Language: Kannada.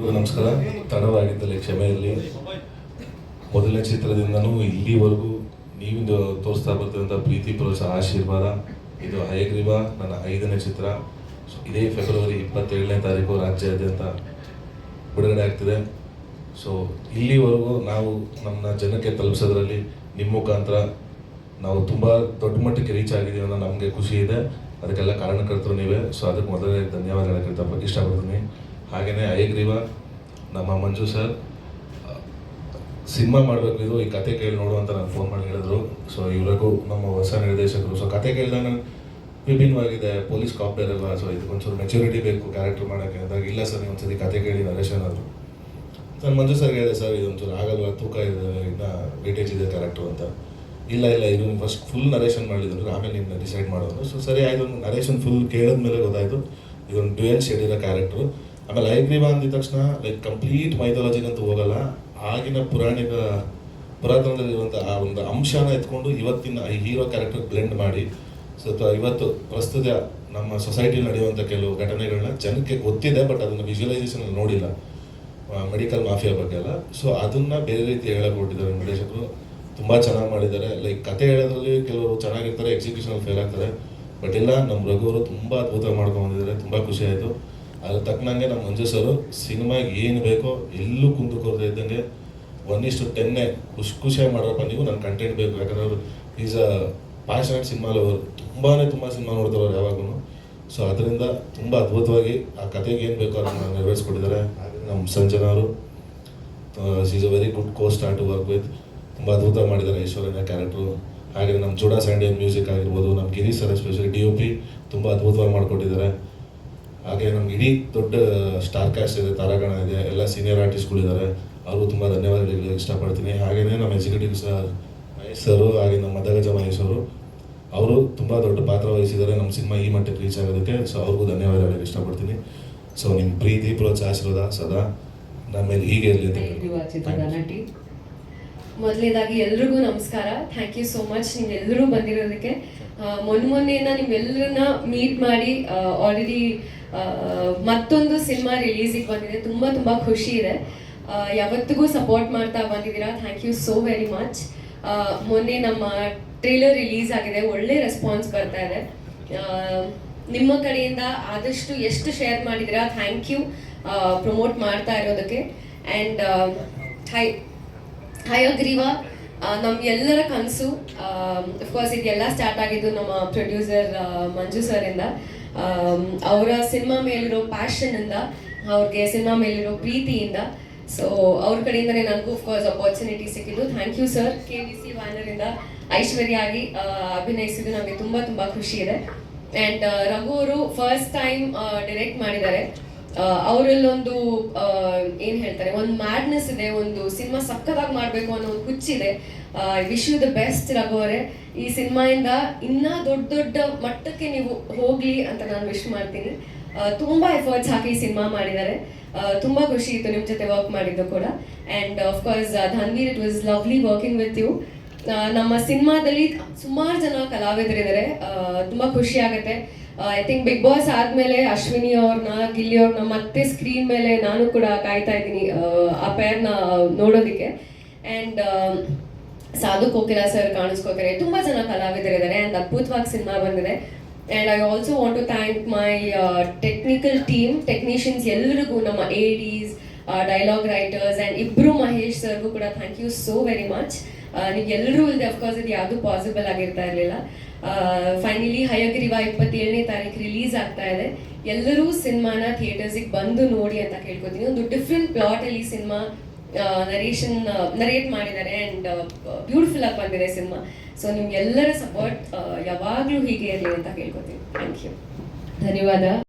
ನಮಸ್ಕಾರ. ತಡವಾಗಿದ್ದಲ್ಲಿ ಕ್ಷಮೆ ಇರಲಿ. ಮೊದಲನೇ ಚಿತ್ರದಿಂದನೂ ಇಲ್ಲಿವರೆಗೂ ನೀವು ತೋರಿಸ್ತಾ ಬರ್ತಿದ್ದಂಥ ಪ್ರೀತಿ ಪ್ರೋತ್ಸಾಹ ಆಶೀರ್ವಾದ. ಇದು ಹಯಗ್ರೀವ ನನ್ನ 5ನೇ ಚಿತ್ರ. ಇದೇ ಫೆಬ್ರವರಿ 27ನೇ ತಾರೀಕು ರಾಜ್ಯಾದ್ಯಂತ ಬಿಡುಗಡೆ ಆಗ್ತಿದೆ. ಸೊ ಇಲ್ಲಿವರೆಗೂ ನಾವು ನಮ್ಮ ಜನಕ್ಕೆ ತಲುಪಿಸೋದ್ರಲ್ಲಿ ನಿಮ್ಮ ಮುಖಾಂತರ ನಾವು ತುಂಬ ದೊಡ್ಡ ಮಟ್ಟಕ್ಕೆ ರೀಚ್ ಆಗಿದ್ದೀವಿ ಅನ್ನೋ ನಮಗೆ ಖುಷಿ ಇದೆ. ಅದಕ್ಕೆಲ್ಲ ಕಾರಣಕರ್ತರು ನೀವೇ. ಸೊ ಅದಕ್ಕೆ ಮೊದಲೇ ಧನ್ಯವಾದ ಹೇಳೋಕ್ಕೆ ಇಷ್ಟಪಡ್ತೀನಿ. ಹಾಗೆಯೇ ಹಯಗ್ರೀವ ನಮ್ಮ ಮಂಜು ಸರ್ ಸಿನಿಮಾ ಮಾಡಬೇಕು, ಇದು ಈ ಕತೆ ಕೇಳಿ ನೋಡು ಅಂತ ನಾನು ಫೋನ್ ಮಾಡಿ ಹೇಳಿದ್ರು. ಸೊ ಇವ್ರಿಗೂ ನಮ್ಮ ಹೊಸ ನಿರ್ದೇಶಕರು. ಸೊ ಕತೆ ಕೇಳಿದಾಗ ವಿಭಿನ್ನವಾಗಿದೆ, ಪೊಲೀಸ್ ಕಾಪ್ ಬೇರಲ್ವಾ, ಸೊ ಇದಕ್ಕೊಂಚೂರು ಮೆಚುರಿಟಿ ಬೇಕು ಕ್ಯಾರೆಕ್ಟರ್ ಮಾಡೋಕ್ಕೆ ಅಂದಾಗ, ಇಲ್ಲ ಸರ್ ನೀವು ಒಂದ್ಸತಿ ಕತೆ ಕೇಳಿ ನರೇಶನ್ ಆದರು. ನಾನು ಮಂಜು ಸರ್ಗೆ ಹೇಳಿದೆ, ಸರ್ ಇದೊಂಚೂರು ಆಗಲ್ವಾ, ತೂಕ ಇದೆ, ಇನ್ನೂ ವೇಟೇಜ್ ಇದೆ ಕ್ಯಾರೆಕ್ಟ್ರು ಅಂತ. ಇಲ್ಲ ಇದು ಫಸ್ಟ್ ಫುಲ್ ನರೇಷನ್ ಮಾಡಿದ್ರು, ಆಮೇಲೆ ನಿಮ್ಮನ್ನ ಡಿಸೈಡ್ ಮಾಡೋದು. ಸೊ ಸರಿ ಆಯಿತು, ನರೇಷನ್ ಫುಲ್ ಕೇಳಿದ್ಮೇಲೆ ಗೊತ್ತಾಯಿತು ಇದೊಂದು ಡ್ಯುಯಲ್ ಶೇಡ್ ಇರೋ ಕ್ಯಾರೆಕ್ಟ್ರು. ಆಮೇಲೆ ಹಯಗ್ರೀವ ಅಂದಿದ ತಕ್ಷಣ ಲೈಕ್ ಕಂಪ್ಲೀಟ್ ಮೈಥಾಲಜಿಗಂತೂ ಹೋಗಲ್ಲ, ಆಗಿನ ಪುರಾತನದಲ್ಲಿರುವಂಥ ಆ ಒಂದು ಅಂಶನ ಎತ್ಕೊಂಡು ಇವತ್ತಿನ ಈ ಹೀರೋ ಕ್ಯಾರೆಕ್ಟರ್ ಬ್ಲೆಂಡ್ ಮಾಡಿ. ಸೊ ಇವತ್ತು ಪ್ರಸ್ತುತ ನಮ್ಮ ಸೊಸೈಟಿಲಿ ನಡೆಯುವಂಥ ಕೆಲವು ಘಟನೆಗಳನ್ನ ಜನಕ್ಕೆ ಗೊತ್ತಿದೆ, ಬಟ್ ಅದನ್ನು ವಿಜುವಲೈಸೇಷನ್ ನೋಡಿಲ್ಲ, ಮೆಡಿಕಲ್ ಮಾಫಿಯಾ ಬಗ್ಗೆ ಎಲ್ಲ. ಸೊ ಅದನ್ನು ಬೇರೆ ರೀತಿ ಹೇಳಕ್ಕೆ ಹೊರಟಿದ್ದಾರೆ ನಿರ್ದೇಶಕರು. ತುಂಬ ಚೆನ್ನಾಗಿ ಮಾಡಿದ್ದಾರೆ. ಲೈಕ್ ಕತೆ ಹೇಳೋದ್ರಲ್ಲಿ ಕೆಲವರು ಚೆನ್ನಾಗಿರ್ತಾರೆ, ಎಕ್ಸಿಕ್ಯೂಷನಲ್ಲಿ ಫೇಲ್ ಆಗ್ತಾರೆ. ಬಟ್ ಇಲ್ಲ, ನಮ್ಮ ರಘು ಅವರು ತುಂಬ ಅದ್ಭುತ ಮಾಡ್ಕೊಂಡಿದ್ದಾರೆ. ತುಂಬ ಖುಷಿ ಆಯಿತು. ಅದ್ರ ತಕ್ಕನಂಗೆ ನಮ್ಮ ಮಂಜು ಸರು ಸಿನಿಮಾಗೆ ಏನು ಬೇಕೋ ಎಲ್ಲೂ ಕುಂದುಕೊರದೆ ಇದ್ದಂಗೆ 1:10 ಖುಷಿಯಾಗಿ ಮಾಡೋರಪ್ಪ ನೀವು, ನನ್ನ ಕಂಟೆಂಟ್ ಬೇಕು. ಯಾಕಂದ್ರೆ ಅವರು is a passionate cinema lover, ತುಂಬ ಸಿನಿಮಾ ನೋಡ್ತಾರವ್ರು ಯಾವಾಗೂ. ಸೊ ಅದರಿಂದ ತುಂಬ ಅದ್ಭುತವಾಗಿ ಆ ಕತೆಗೆ ಏನು ಬೇಕೋ ಅದನ್ನು ನೆರವೇರಿಸ್ಕೊಟ್ಟಿದ್ದಾರೆ. ನಮ್ಮ ಸಂಜನಾ ಅವರು is a very good co star to work with. ತುಂಬ ಅದ್ಭುತ ಮಾಡಿದ್ದಾರೆ ಐಶ್ವರ್ಯನ ಕ್ಯಾರೆಕ್ಟ್ರು. ಹಾಗೆ ನಮ್ಮ ಜೋಡಾ ಸ್ಯಾಂಡಿಯನ್ ಮ್ಯೂಸಿಕ್ ಆಗಿರ್ಬೋದು, ನಮ್ಮ ಗಿರಿ ಸರ್ ಎಸ್ಪೆಷಲಿ DOP ತುಂಬ ಅದ್ಭುತವಾಗಿ ಮಾಡಿಕೊಟ್ಟಿದ್ದಾರೆ. ಹಾಗೆ ನಮ್ಗೆ ಇಡೀ ದೊಡ್ಡ ಸ್ಟಾರ್ ಕ್ಯಾಸ್ಟ್ ಇದೆ, ತಾರಾಗಣ ಇದೆ, ಎಲ್ಲ ಸೀನಿಯರ್ ಆರ್ಟಿಸ್ಟ್ಗಳಿದ್ದಾರೆ. ಅವ್ರಿಗೂ ತುಂಬ ಧನ್ಯವಾದ ಹೇಳಲಿಕ್ಕೆ ಇಷ್ಟಪಡ್ತೀನಿ. ಹಾಗೆಯೇ ನಮ್ಮ ಎಕ್ಸಿಕ್ಯೂಟಿವ್ ಸರ್ ಮಹೇಶ್ ಸರು, ಹಾಗೆ ನಮ್ಮ ಮದಗಜ ಮಹೇಶ್ ಅವರು ತುಂಬ ದೊಡ್ಡ ಪಾತ್ರ ವಹಿಸಿದ್ದಾರೆ ನಮ್ಮ ಸಿನಿಮಾ ಈ ಮಟ್ಟಕ್ಕೆ ರೀಚ್ ಆಗೋದಕ್ಕೆ. ಸೊ ಅವ್ರಿಗೂ ಧನ್ಯವಾದ ಹೇಳಕ್ಕೆ ಇಷ್ಟಪಡ್ತೀನಿ. ಸೊ ನಿಮ್ಮ ಪ್ರೀತಿ ಪ್ರೋತ್ಸಾಹ ಆಶೀರ್ವಾದ ಸದಾ ನನ್ನ ಮೇಲೆ ಹೀಗೆ ಇರಲಿ ಅಂತ. ಮೊದಲನೇದಾಗಿ ಎಲ್ರಿಗೂ ನಮಸ್ಕಾರ. ಥ್ಯಾಂಕ್ ಯು ಸೋ ಮಚ್ ನೀವೆಲ್ಲರೂ ಬಂದಿರೋದಕ್ಕೆ. ಮೊನ್ನೆಯಿಂದ ನಿಮ್ಮೆಲ್ಲರನ್ನ ಮೀಟ್ ಮಾಡಿ ಆಲ್ರೆಡಿ ಮತ್ತೊಂದು ಸಿನಿಮಾ ರಿಲೀಸಿಗೆ ಬಂದಿದೆ. ತುಂಬ ಖುಷಿ ಇದೆ. ಯಾವತ್ತಿಗೂ ಸಪೋರ್ಟ್ ಮಾಡ್ತಾ ಬಂದಿದ್ದೀರಾ. Thank you so very much. ಮೊನ್ನೆ ನಮ್ಮ ಟ್ರೇಲರ್ ರಿಲೀಸ್ ಆಗಿದೆ, ಒಳ್ಳೆ ರೆಸ್ಪಾನ್ಸ್ ಬರ್ತಾ ಇದೆ. ನಿಮ್ಮ ಕಡೆಯಿಂದ ಆದಷ್ಟು ಎಷ್ಟು ಶೇರ್ ಮಾಡಿದ್ದೀರಾ, ಥ್ಯಾಂಕ್ ಯು ಪ್ರಮೋಟ್ ಮಾಡ್ತಾ ಇರೋದಕ್ಕೆ. ಆ್ಯಂಡ್ ಹಯಗ್ರೀವ ನಮ್ಮ ಎಲ್ಲರ ಕನಸು. ಅಫ್ಕೋರ್ಸ್ ಇದೆಲ್ಲ ಸ್ಟಾರ್ಟ್ ಆಗಿದ್ದು ನಮ್ಮ ಪ್ರೊಡ್ಯೂಸರ್ ಮಂಜು ಸರಿಂದ. ಅವರ ಸಿನಿಮಾ ಮೇಲಿರೋ ಪ್ಯಾಷನಿಂದ, ಅವ್ರಿಗೆ ಸಿನಿಮಾ ಮೇಲಿರೋ ಪ್ರೀತಿಯಿಂದ. ಸೊ ಅವ್ರ ಕಡೆಯಿಂದನೇ ನನಗೂ ಅಫ್ಕೋರ್ಸ್ ಅಪರ್ಚುನಿಟಿ ಸಿಕ್ಕಿದ್ದು. Thank you sir. KVC ಬ್ಯಾನರಿಂದ ಐಶ್ವರ್ಯ ಆಗಿ ಅಭಿನಯಿಸಿದ್ದು ನಮಗೆ ತುಂಬ ಖುಷಿ ಇದೆ. ಆ್ಯಂಡ್ ರಘು ಅವರು ಫಸ್ಟ್ ಟೈಮ್ ಡೈರೆಕ್ಟ್ ಮಾಡಿದ್ದಾರೆ. ಅವರಲ್ಲೊಂದು ಏನು ಹೇಳ್ತಾರೆ, ಒಂದು ಮ್ಯಾಡ್ನೆಸ್ ಇದೆ, ಒಂದು ಸಿನಿಮಾ ಸಕ್ಕತ್ತಾಗಿ ಮಾಡಬೇಕು ಅನ್ನೋ ಒಂದು ಹುಚ್ಚಿದೆ. Wish you the best Raghu ಅವರೇ. ಈ ಸಿನಿಮಾಯಿಂದ ಇನ್ನೂ ದೊಡ್ಡ ಮಟ್ಟಕ್ಕೆ ನೀವು ಹೋಗಲಿ ಅಂತ ನಾನು ವಿಶ್ ಮಾಡ್ತೀನಿ. ತುಂಬ ಎಫರ್ಟ್ಸ್ ಹಾಕಿ ಸಿನಿಮಾ ಮಾಡಿದ್ದಾರೆ. ತುಂಬ ಖುಷಿ ಇತ್ತು ನಿಮ್ಮ ಜೊತೆ ವರ್ಕ್ ಮಾಡಿದ್ದು ಕೂಡ. And of course Dhanveer, it was lovely working with you. ನಮ್ಮ ಸಿನಿಮಾದಲ್ಲಿ ಸುಮಾರು ಜನ ಕಲಾವಿದರಿದ್ದಾರೆ. ತುಂಬ ಖುಷಿ ಆಗುತ್ತೆ. ಐ ಥಿಂಕ್ ಬಿಗ್ ಬಾಸ್ ಆದಮೇಲೆ ಅಶ್ವಿನಿ ಅವ್ರನ್ನ, ಗಿಲ್ಲಿ ಅವ್ರನ್ನ ಮತ್ತೆ ಸ್ಕ್ರೀನ್ ಮೇಲೆ ನಾನು ಕೂಡ ಕಾಯ್ತಾ ಇದ್ದೀನಿ ಆ ಪೇರ್ನ ನೋಡೋದಕ್ಕೆ. ಆ್ಯಂಡ್ ಸಾಧು ಕೋಕಿಲಾ ಸರ್ ಕಾಣಿಸ್ಕೋತಾರೆ. ತುಂಬ ಜನ ಕಲಾವಿದರಿದ್ದಾರೆ. ಆ್ಯಂಡ್ ಅದ್ಭುತವಾಗಿ ಸಿನಿಮಾ ಬಂದಿದೆ. And I also want to thank my technical team, technicians ಎಲ್ರಿಗೂ, ನಮ್ಮ ADs, ಡೈಲಾಗ್ ರೈಟರ್ಸ್, ಆ್ಯಂಡ್ ಇಬ್ಬರು ಮಹೇಶ್ ಸರ್ಗೂ ಕೂಡ thank you so very much. ನೀವು ಎಲ್ಲರೂ ಇಲ್ಲದೆ ಅಫ್ಕೋರ್ಸ್ ಇದು ಯಾವುದು ಪಾಸಿಬಲ್ ಆಗಿರ್ತಾ ಇರಲಿಲ್ಲ. ಫೈನಲಿ ಹಯಗ್ರೀವ 27ನೇ ತಾರೀಕು ರಿಲೀಸ್ ಆಗ್ತಾ ಇದೆ. ಎಲ್ಲರೂ ಸಿನಿಮಾನ ಥಿಯೇಟರ್ಸಿಗೆ ಬಂದು ನೋಡಿ ಅಂತ ಕೇಳ್ಕೊತೀನಿ. ಒಂದು ಡಿಫ್ರೆಂಟ್ ಪ್ಲಾಟಲ್ಲಿ ಸಿನಿಮಾ ನರೇಟ್ ಮಾಡಿದ್ದಾರೆ. ಆ್ಯಂಡ್ ಬ್ಯೂಟಿಫುಲ್ ಆಗಿ ಬಂದಿದೆ ಸಿನಿಮಾ. ಸೊ ನಿಮ್ಗೆಲ್ಲರ ಸಪೋರ್ಟ್ ಯಾವಾಗಲೂ ಹೀಗೆ ಇರಲಿ ಅಂತ ಕೇಳ್ಕೊತೀನಿ. ಥ್ಯಾಂಕ್ ಯು, ಧನ್ಯವಾದ.